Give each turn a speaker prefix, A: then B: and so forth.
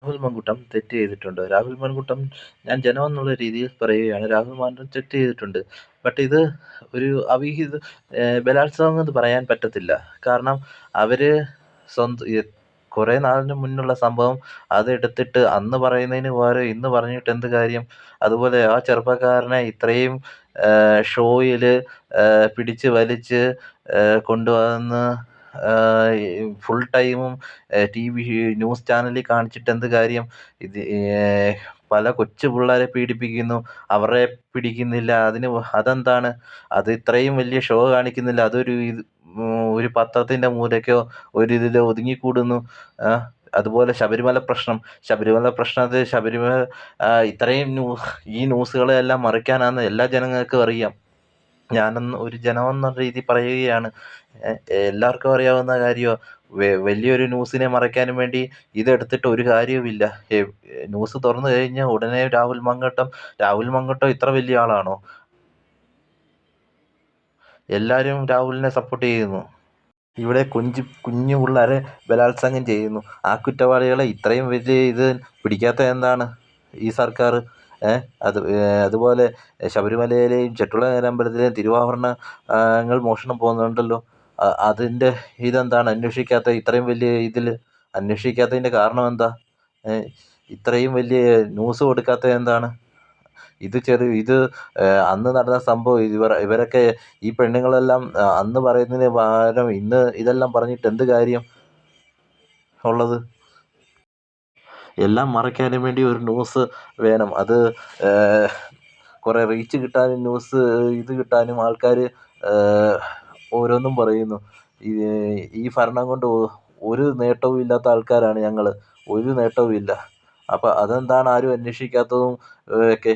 A: രാഹുൽ മാങ്കൂട്ടം തെറ്റ് ചെയ്തിട്ടുണ്ട്. രാഹുൽ മാങ്കൂട്ടം ഞാൻ ജനമെന്നുള്ള രീതിയിൽ പറയുകയാണ്. രാഹുൽ മാങ്കൂട്ടം തെറ്റ് ചെയ്തിട്ടുണ്ട്. ബട്ട് ഇത് ഒരു അവിഹിത ബലാത്സംഗം എന്ന് പറയാൻ പറ്റത്തില്ല. കാരണം അവര് കുറേ നാളിന് മുന്നുള്ള സംഭവം അതെടുത്തിട്ട് അന്ന് പറയുന്നതിന് പകരം ഇന്ന് പറഞ്ഞിട്ട് എന്ത് കാര്യം? അതുപോലെ ആ ചെറുപ്പക്കാരനെ ഇത്രയും ഷോയില് പിടിച്ച് വലിച്ച് കൊണ്ടുവന്ന് ഫുൾ ടൈമും ടി.വി ന്യൂസ് ചാനലിൽ കാണിച്ചിട്ട് എന്ത് കാര്യം? ഇത് പല കൊച്ചു പിള്ളേരെ പീഡിപ്പിക്കുന്നു. അവരെ പിടിക്കുന്നില്ല. അതെന്താണ്? അത് ഇത്രയും വലിയ ഷോ കാണിക്കുന്നില്ല. അതൊരു ഒരു പത്രത്തിൻ്റെ മൂലയ്ക്കോ ഒരിതിലോ ഒതുങ്ങിക്കൂടുന്നു. അതുപോലെ ശബരിമല പ്രശ്നത്തിൽ ഇത്രയും ഈ ന്യൂസുകളെല്ലാം മറയ്ക്കാനാണെന്ന് എല്ലാ ജനങ്ങൾക്കും അറിയാം. ഞാനൊന്ന് ഒരു ജനമെന്ന രീതിയിൽ പറയുകയാണ്. എല്ലാവർക്കും അറിയാവുന്ന കാര്യമാണ്. വലിയൊരു ന്യൂസിനെ മറയ്ക്കാനും വേണ്ടി ഇതെടുത്തിട്ട് ഒരു കാര്യവുമില്ല. ന്യൂസ് തുറന്നു കഴിഞ്ഞാൽ ഉടനെ രാഹുൽ മാങ്കൂട്ടം ഇത്ര വലിയ ആളാണോ? എല്ലാവരും രാഹുലിനെ സപ്പോർട്ട് ചെയ്യുന്നു. ഇവിടെ കുഞ്ഞു പിള്ളേരെ ബലാത്സംഗം ചെയ്യുന്നു. ആ കുറ്റവാളികളെ ഇത്രയും വലിയ ഇത് പിടിക്കാത്തത് എന്താണ് ഈ സർക്കാർ? അതുപോലെ ശബരിമലയിലെയും ചെട്ടുളങ്ങര അമ്പലത്തിലെയും തിരുവാഭരണങ്ങൾ മോഷണം പോകുന്നുണ്ടല്ലോ. അതിൻ്റെ ഇതെന്താണ് അന്വേഷിക്കാത്തത്? ഇത്രയും വലിയ ഇതിൽ അന്വേഷിക്കാത്തതിൻ്റെ കാരണം എന്താ? ഇത്രയും വലിയ ന്യൂസ് കൊടുക്കാത്തത് എന്താണ്? ഇത് അന്ന് നടന്ന സംഭവം ഇവരൊക്കെ ഈ പെണ്ണുങ്ങളെല്ലാം അന്ന് പറയുന്നതിന് പകരം ഇന്ന് ഇതെല്ലാം പറഞ്ഞിട്ട് എന്ത് കാര്യം ഉള്ളത്? എല്ലാം മറയ്ക്കാനും വേണ്ടി ഒരു ന്യൂസ് വേണം. അത് കുറേ റീച്ച് കിട്ടാനും ന്യൂസ് ഇത് കിട്ടാനും ആൾക്കാർ ഓരോന്നും പറയുന്നു. ഈ ഭരണം കൊണ്ട് ഒരു നേട്ടവും ഇല്ലാത്ത ആൾക്കാരാണ് ഞങ്ങൾ. ഒരു നേട്ടവും ഇല്ല. അപ്പം അതെന്താണ് ആരും അന്വേഷിക്കാത്തതും ഒക്കെ?